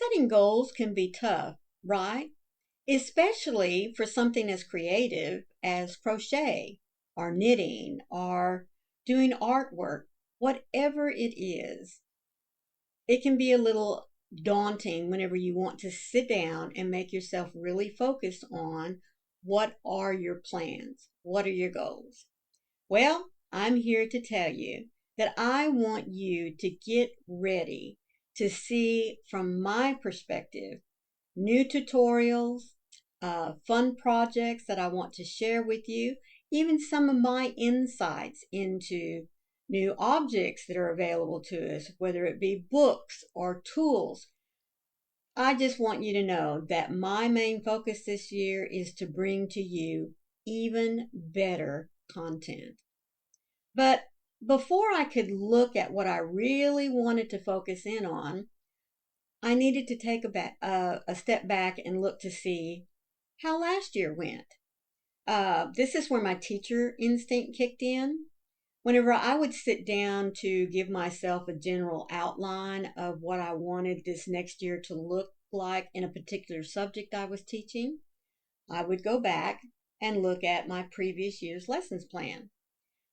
Setting goals can be tough, right? Especially for something as creative as crochet or knitting or doing artwork, whatever it is. It can be a little daunting whenever you want to sit down and make yourself really focused on what are your plans? What are your goals? Well, I'm here to tell you that I want you to get ready to see from my perspective new tutorials, fun projects that I want to share with you, even some of my insights into new objects that are available to us, whether it be books or tools. I just want you to know that my main focus this year is to bring to you even better content. But before I could look at what I really wanted to focus in on, I needed to take a step back and look to see how last year went. This is where my teacher instinct kicked in. Whenever I would sit down to give myself a general outline of what I wanted this next year to look like in a particular subject I was teaching, I would go back and look at my previous year's lessons plan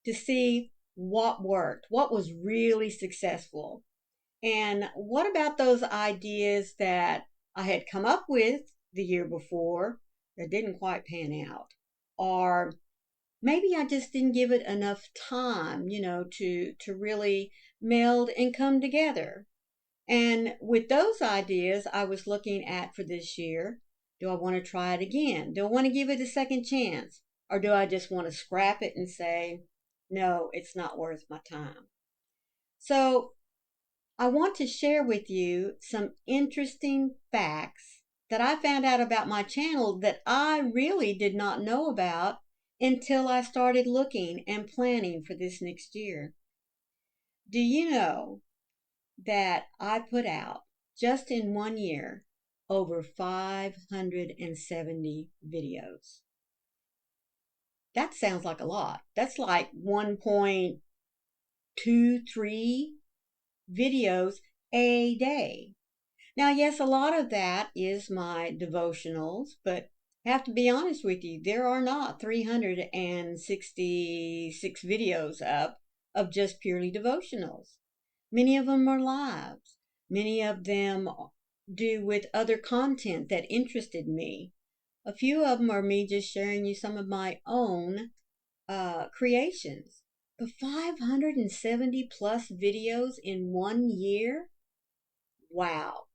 to see what worked, what was really successful, and what about those ideas that I had come up with the year before that didn't quite pan out? Or maybe I just didn't give it enough time, to really meld and come together. And with those ideas I was looking at for this year, do I want to try it again? Do I want to give it a second chance? Or do I just want to scrap it and say, no, it's not worth my time? So I want to share with you some interesting facts that I found out about my channel that I really did not know about until I started looking and planning for this next year. Do you know that I put out, just in one year, over 570 videos? That sounds like a lot. That's like 1.23 videos a day. Now, yes, a lot of that is my devotionals, but I have to be honest with you, there are not 366 videos up of just purely devotionals. Many of them are lives. Many of them do with other content that interested me. A few of them are me just sharing you some of my own creations. But 570 plus videos in one year? Wow.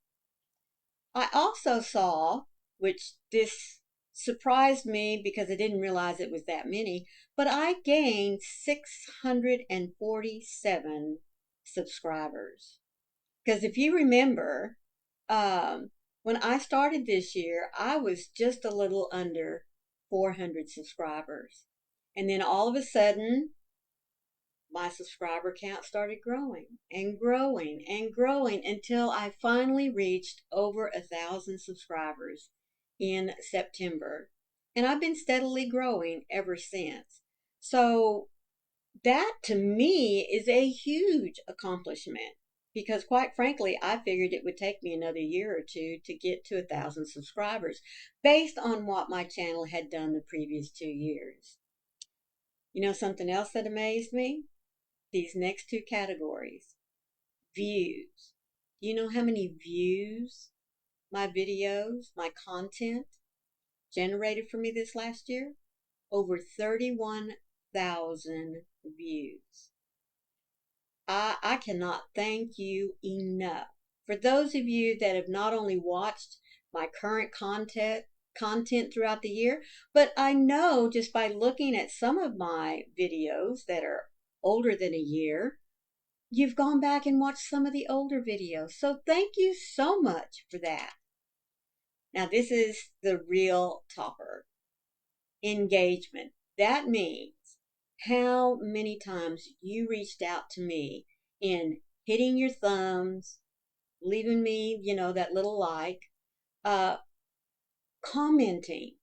I also saw, which this surprised me because I didn't realize it was that many, but I gained 647 subscribers. Because if you remember, when I started this year, I was just a little under 400 subscribers. And then all of a sudden, my subscriber count started growing and growing and growing until I finally reached over 1,000 subscribers in September. And I've been steadily growing ever since. So that to me is a huge accomplishment because quite frankly, I figured it would take me another year or two to get to 1,000 subscribers based on what my channel had done the previous 2 years. You know something else that amazed me? These next two categories. Views. Do you know how many views my videos, my content generated for me this last year? Over 31,000 views. I cannot thank you enough. For those of you that have not only watched my current content throughout the year, but I know just by looking at some of my videos that are older than a year, you've gone back and watched some of the older videos. So thank you so much for that. Now this is the real topper. Engagement. That means how many times you reached out to me in hitting your thumbs, leaving me, that little like, commenting.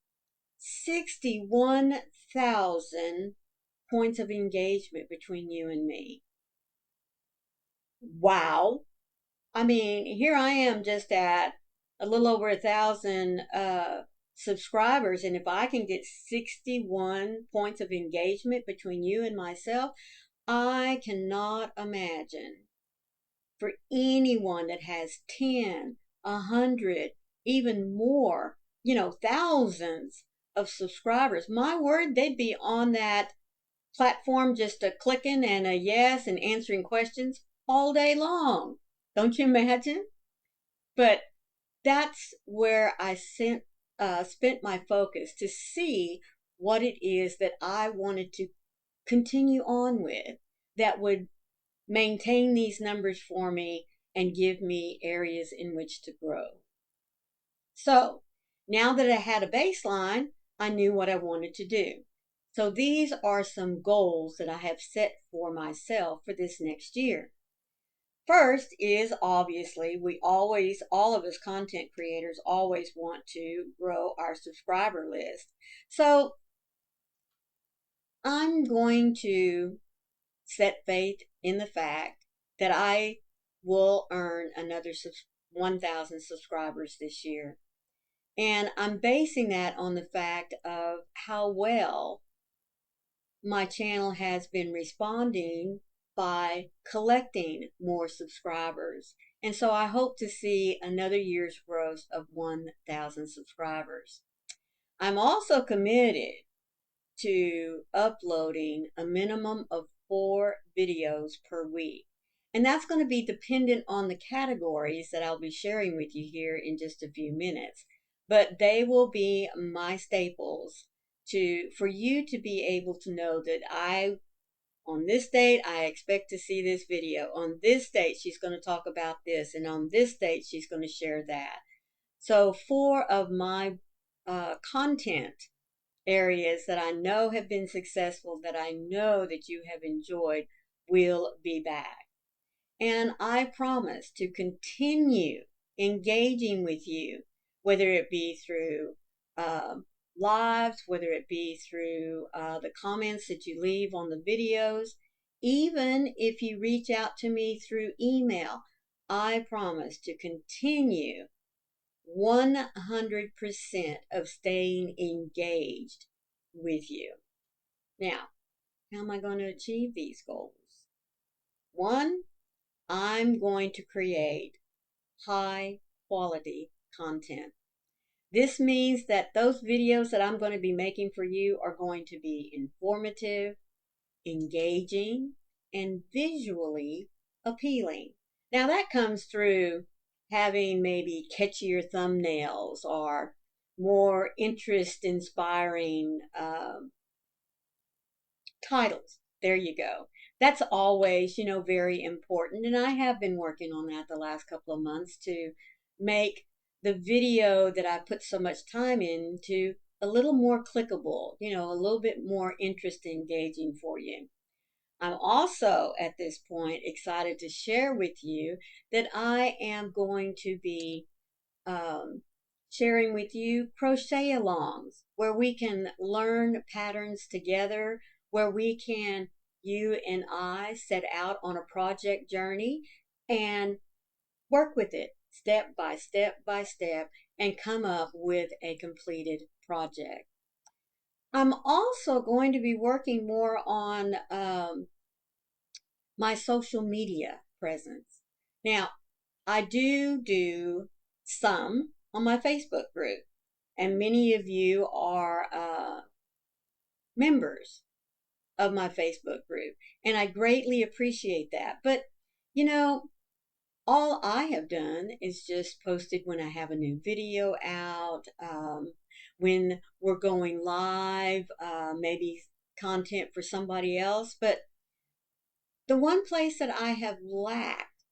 61,000 points of engagement between you and me. Wow. I mean, here I am just at a little over 1,000 subscribers, and if I can get 61 points of engagement between you and myself, I cannot imagine for anyone that has 10, 100, even more, thousands of subscribers. My word, they'd be on that platform just a clicking and a yes and answering questions all day long. Don't you imagine? But that's where I spent my focus to see what it is that I wanted to continue on with that would maintain these numbers for me and give me areas in which to grow. So now that I had a baseline, I knew what I wanted to do. So these are some goals that I have set for myself for this next year. First is obviously all of us content creators always want to grow our subscriber list. So I'm going to set faith in the fact that I will earn another 1,000 subscribers this year. And I'm basing that on the fact of how well my channel has been responding by collecting more subscribers. And so I hope to see another year's growth of 1,000 subscribers. I'm also committed to uploading a minimum of 4 videos per week. And that's going to be dependent on the categories that I'll be sharing with you here in just a few minutes. But they will be my staples for you to be able to know that on this date, I expect to see this video. On this date, she's going to talk about this. And on this date, she's going to share that. So 4 of my content areas that I know have been successful, that I know that you have enjoyed, will be back. And I promise to continue engaging with you, whether it be through lives, whether it be through the comments that you leave on the videos, even if you reach out to me through email. I promise to continue 100% of staying engaged with you. Now, how am I going to achieve these goals? 1, I'm going to create high quality content. This means that those videos that I'm going to be making for you are going to be informative, engaging, and visually appealing. Now that comes through having maybe catchier thumbnails or more interest inspiring titles. There you go. That's always, very important. And I have been working on that the last couple of months to make the video that I put so much time into a little more clickable, a little bit more interest engaging for you. I'm also at this point excited to share with you that I am going to be sharing with you crochet alongs where we can learn patterns together, where we can, you and I, set out on a project journey and work with it step by step by step and come up with a completed project. I'm also going to be working more on my social media presence. Now, I do some on my Facebook group, and many of you are members of my Facebook group, and I greatly appreciate that. But, all I have done is just posted when I have a new video out, when we're going live, maybe content for somebody else. But the one place that I have lacked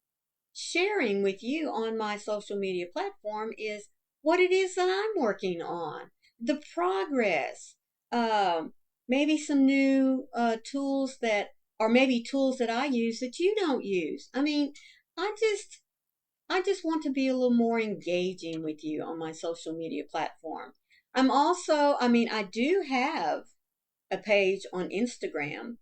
sharing with you on my social media platform is what it is that I'm working on, the progress, maybe some new tools or maybe tools that I use that you don't use. I mean, I just want to be a little more engaging with you on my social media platform. I do have a page on Instagram,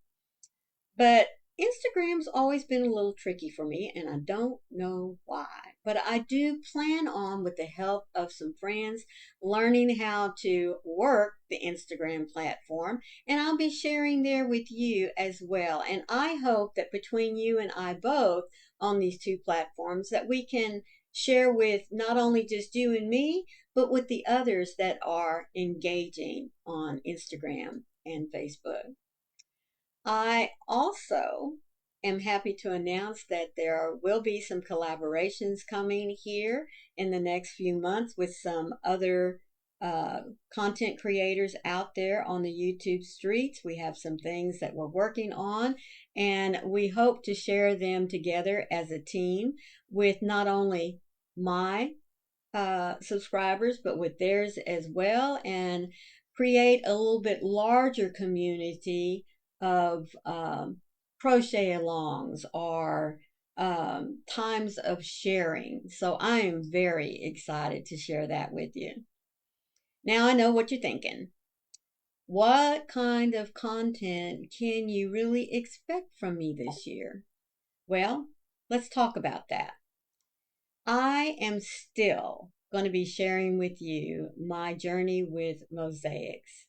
but Instagram's always been a little tricky for me, and I don't know why. But I do plan on, with the help of some friends, learning how to work the Instagram platform, and I'll be sharing there with you as well. And I hope that between you and I both on these two platforms, that we can share with not only just you and me, but with the others that are engaging on Instagram and Facebook. I also am happy to announce that there will be some collaborations coming here in the next few months with some other content creators out there on the YouTube streets. We have some things that we're working on, and we hope to share them together as a team with not only my subscribers, but with theirs as well, and create a little bit larger community of crochet alongs or times of sharing. So I am very excited to share that with you. Now I know what you're thinking. What kind of content can you really expect from me this year? Well, let's talk about that. I am still going to be sharing with you my journey with mosaics.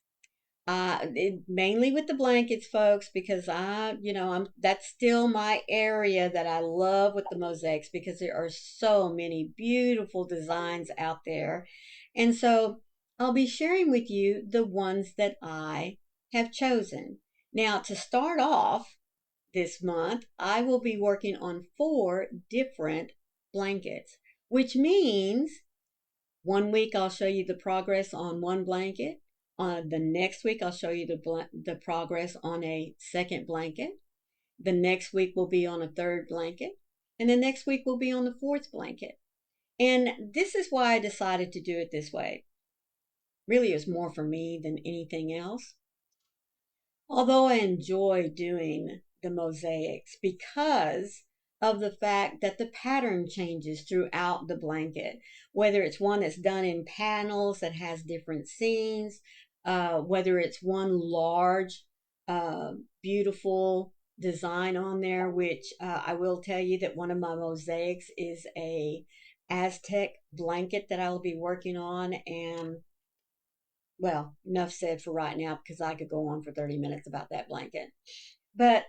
Mainly with the blankets, folks, because that's still my area that I love with the mosaics, because there are so many beautiful designs out there. And so I'll be sharing with you the ones that I have chosen. Now, to start off this month, I will be working on 4 different blankets, which means one week I'll show you the progress on one blanket. The next week I'll show you the progress on a second blanket. The next week will be on a third blanket. And the next week will be on the fourth blanket. And this is why I decided to do it this way. Really, it's more for me than anything else. Although I enjoy doing the mosaics because of the fact that the pattern changes throughout the blanket, whether it's one that's done in panels that has different scenes, whether it's one large, beautiful design on there, which I will tell you that one of my mosaics is a Aztec blanket that I'll be working on. And well, enough said for right now, because I could go on for 30 minutes about that blanket. But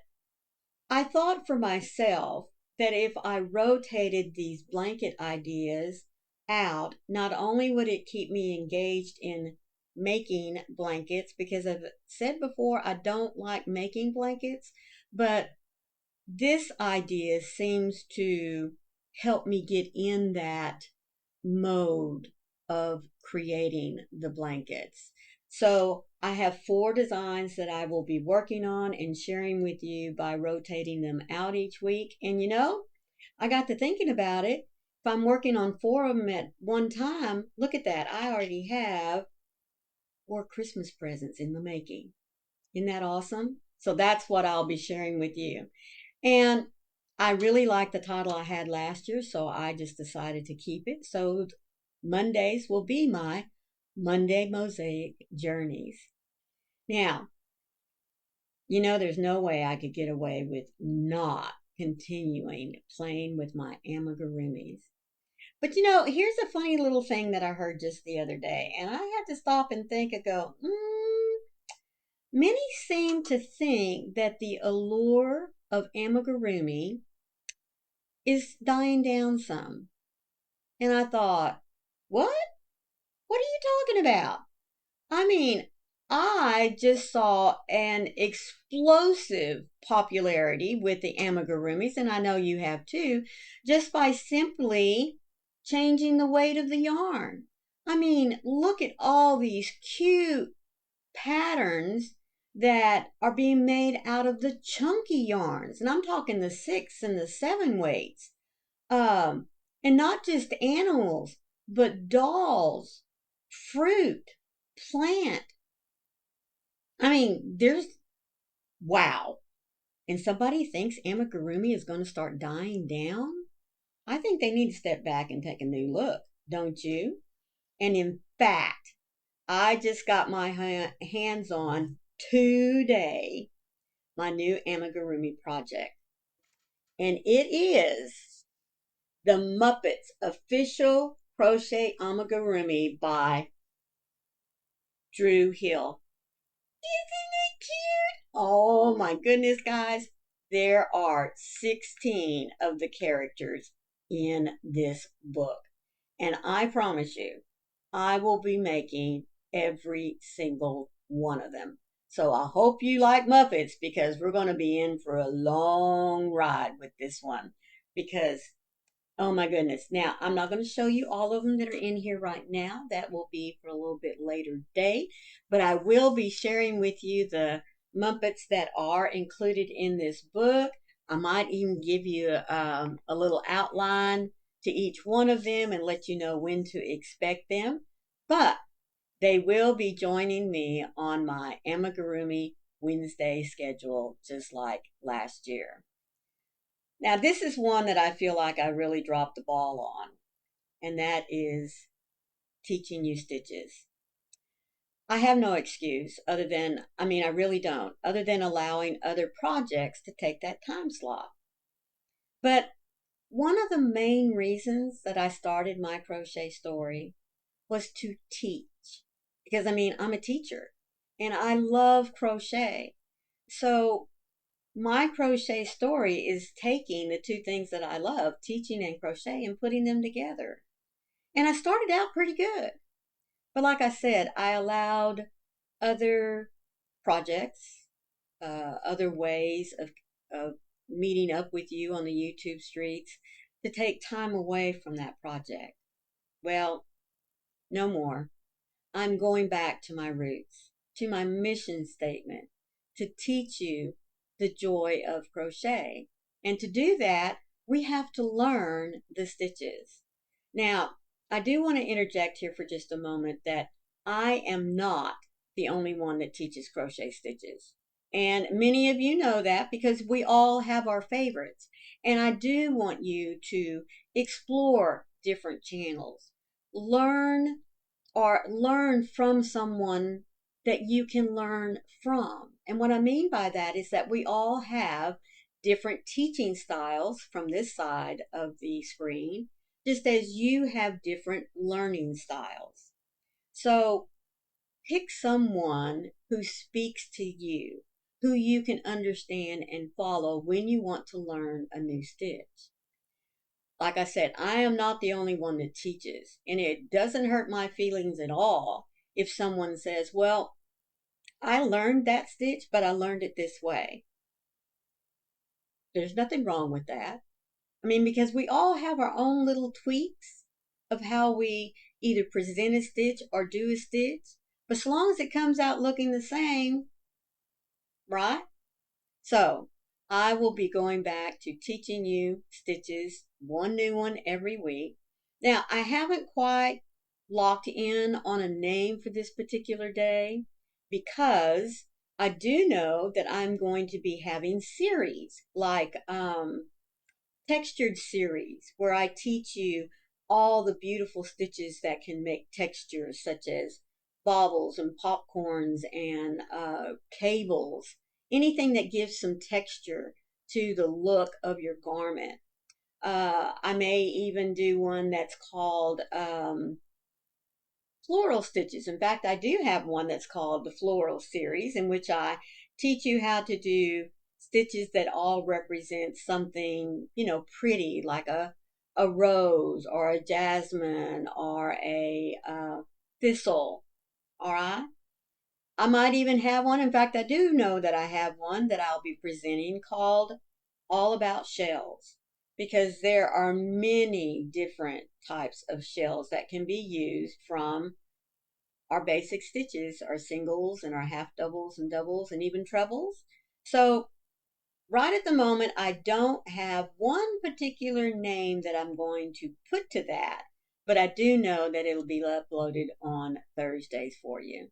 I thought for myself that if I rotated these blanket ideas out, not only would it keep me engaged in making blankets, because I've said before, I don't like making blankets, but this idea seems to help me get in that mode of creating the blankets. So I have 4 designs that I will be working on and sharing with you by rotating them out each week. And I got to thinking about it. If I'm working on 4 of them at one time, look at that. I already have 4 Christmas presents in the making. Isn't that awesome? So that's what I'll be sharing with you. And I really liked the title I had last year, so I just decided to keep it. So Mondays will be my Monday Mosaic Journeys. Now, there's no way I could get away with not continuing playing with my amigurumis. But here's a funny little thing that I heard just the other day, and I had to stop and think and go, many seem to think that the allure of amigurumi is dying down some. And I thought, what? What are you talking about? I mean, I just saw an explosive popularity with the amigurumis, and I know you have too, just by simply changing the weight of the yarn. I mean, look at all these cute patterns that are being made out of the chunky yarns. And I'm talking the 6 and the 7 weights. And not just animals, but dolls, fruit, plant. I mean, wow. And somebody thinks amigurumi is going to start dying down? I think they need to step back and take a new look, don't you? And in fact, I just got my hands on today my new amigurumi project. And it is the Muppets Official Crochet Amigurumi by Drew Hill. Isn't it cute? Oh my goodness, guys. There are 16 of the characters in this book. And I promise you, I will be making every single one of them. So I hope you like Muppets because we're going to be in for a long ride with this one. Because oh my goodness. Now, I'm not going to show you all of them that are in here right now. That will be for a little bit later date. But I will be sharing with you the Muppets that are included in this book. I might even give you a little outline to each one of them and let you know when to expect them. But they will be joining me on my Amigurumi Wednesday schedule, just like last year. Now, this is one that I feel like I really dropped the ball on, and that is teaching you stitches. I have no excuse other than, I really don't, other than allowing other projects to take that time slot. But one of the main reasons that I started my crochet story was to teach. Because I'm a teacher and I love crochet. So my crochet story is taking the two things that I love, teaching and crochet, and putting them together. And I started out pretty good. But like I said, I allowed other projects, other ways of meeting up with you on the YouTube streets to take time away from that project. Well, no more. I'm going back to my roots, to my mission statement, to teach you the joy of crochet. And to do that, we have to learn the stitches. Now, I do want to interject here for just a moment that I am not the only one that teaches crochet stitches. And many of you know that because we all have our favorites. And I do want you to explore different channels. Learn from someone that you can learn from. And what I mean by that is that we all have different teaching styles from this side of the screen, just as you have different learning styles. So pick someone who speaks to you, who you can understand and follow when you want to learn a new stitch. Like I said, I am not the only one that teaches, and it doesn't hurt my feelings at all if someone says, well, I learned that stitch, but I learned it this way. There's nothing wrong with that. Because we all have our own little tweaks of how we either present a stitch or do a stitch, but as long as it comes out looking the same, right? So I will be going back to teaching you stitches, one new one every week. Now, I haven't quite locked in on a name for this particular day because I do know that I'm going to be having series like textured series where I teach you all the beautiful stitches that can make textures such as baubles and popcorns and cables, anything that gives some texture to the look of your garment. I may even do one that's called floral stitches. In fact, I do have one that's called the Floral Series, in which I teach you how to do stitches that all represent something, pretty, like a rose or a jasmine or a thistle. All right. I might even have one. In fact, I do know that I have one that I'll be presenting called All About Shells, because there are many different types of shells that can be used from our basic stitches, our singles and our half doubles and doubles and even trebles. So right at the moment, I don't have one particular name that I'm going to put to that, but I do know that it'll be uploaded on Thursdays for you.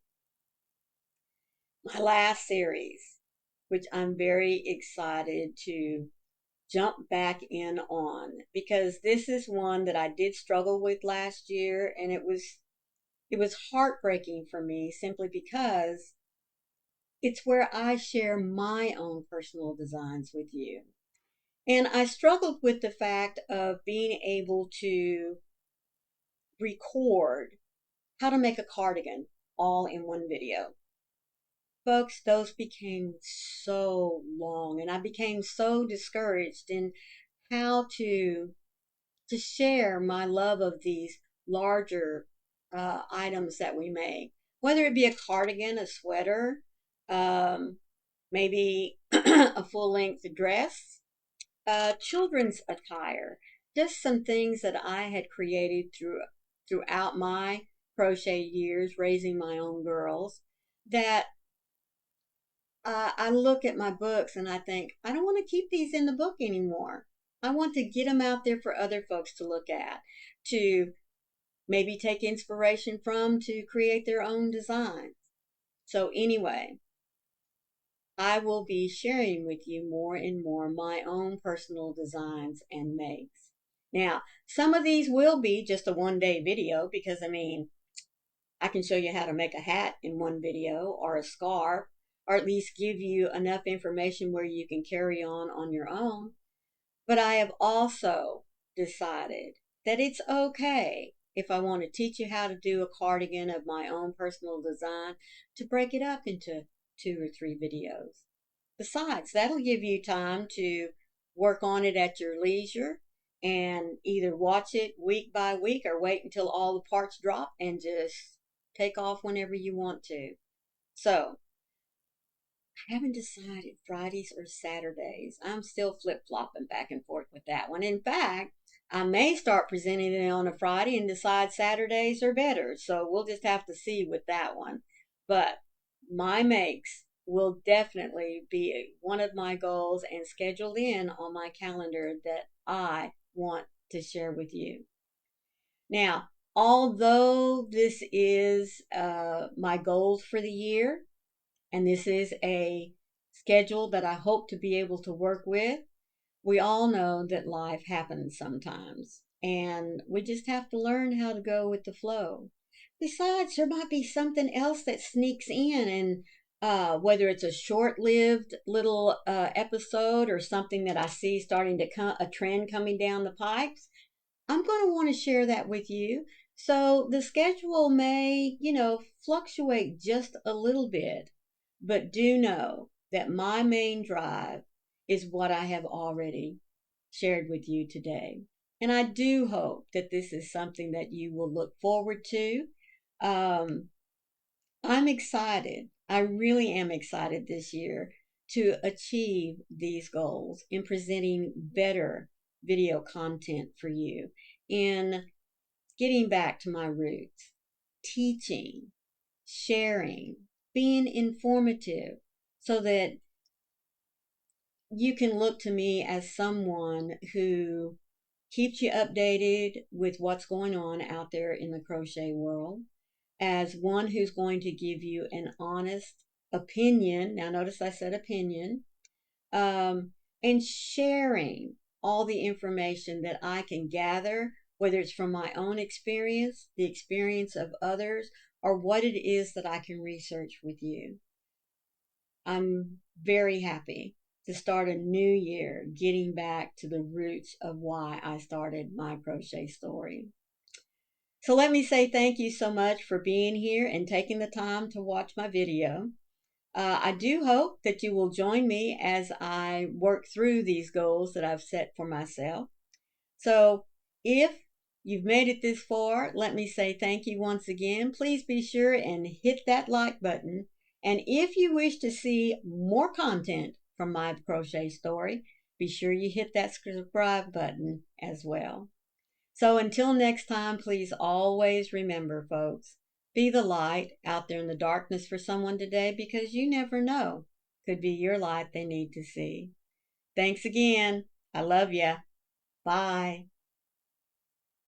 My last series, which I'm very excited to jump back in on, because this is one that I did struggle with last year, and it was heartbreaking for me simply because It's where I share my own personal designs with you. And I struggled with the fact of being able to record how to make a cardigan all in one video. Folks, those became so long, and I became so discouraged in how to share my love of these larger items that we make, whether it be a cardigan, a sweater, um, maybe a full length dress, children's attire, just some things that I had created throughout my crochet years, raising my own girls, that I look at my books and I think, I don't want to keep these in the book anymore. I want to get them out there for other folks to look at, to maybe take inspiration from, to create their own designs. So, anyway, I will be sharing with you more and more my own personal designs and makes. Now, some of these will be just a 1 day video because, I mean, I can show you how to make a hat in one video or a scarf, or at least give you enough information where you can carry on your own. But I have also decided that it's okay if I want to teach you how to do a cardigan of my own personal design to break it up into 2 or 3 videos. Besides, that'll give you time to work on it at your leisure and either watch it week by week or wait until all the parts drop and just take off whenever you want to. So, I haven't decided Fridays or Saturdays. I'm still flip flopping back and forth with that one. In fact, I may start presenting it on a Friday and decide Saturdays are better. So we'll just have to see with that one. But my makes will definitely be one of my goals and scheduled in on my calendar that I want to share with you. Now, although this is my goals for the year, and this is a schedule that I hope to be able to work with, we all know that life happens sometimes, and we just have to learn how to go with the flow. Besides, there might be something else that sneaks in, and whether it's a short-lived little episode or something that I see starting to come, a trend coming down the pipes, I'm going to want to share that with you. So the schedule may, fluctuate just a little bit, but do know that my main drive is what I have already shared with you today. And I do hope that this is something that you will look forward to. I'm excited. I really am excited this year to achieve these goals in presenting better video content for you, in getting back to my roots, teaching, sharing, being informative, so that you can look to me as someone who keeps you updated with what's going on out there in the crochet world, as one who's going to give you an honest opinion. Now, notice I said opinion, and sharing all the information that I can gather, whether it's from my own experience, the experience of others, or what it is that I can research with you. I'm very happy to start a new year getting back to the roots of why I started my crochet story. So let me say thank you so much for being here and taking the time to watch my video. I do hope that you will join me as I work through these goals that I've set for myself. So if you've made it this far, let me say thank you once again. Please be sure and hit that like button. And if you wish to see more content from my crochet story, be sure you hit that subscribe button as well. So until next time, please always remember, folks, be the light out there in the darkness for someone today, because you never know. Could be your light they need to see. Thanks again. I love ya. Bye.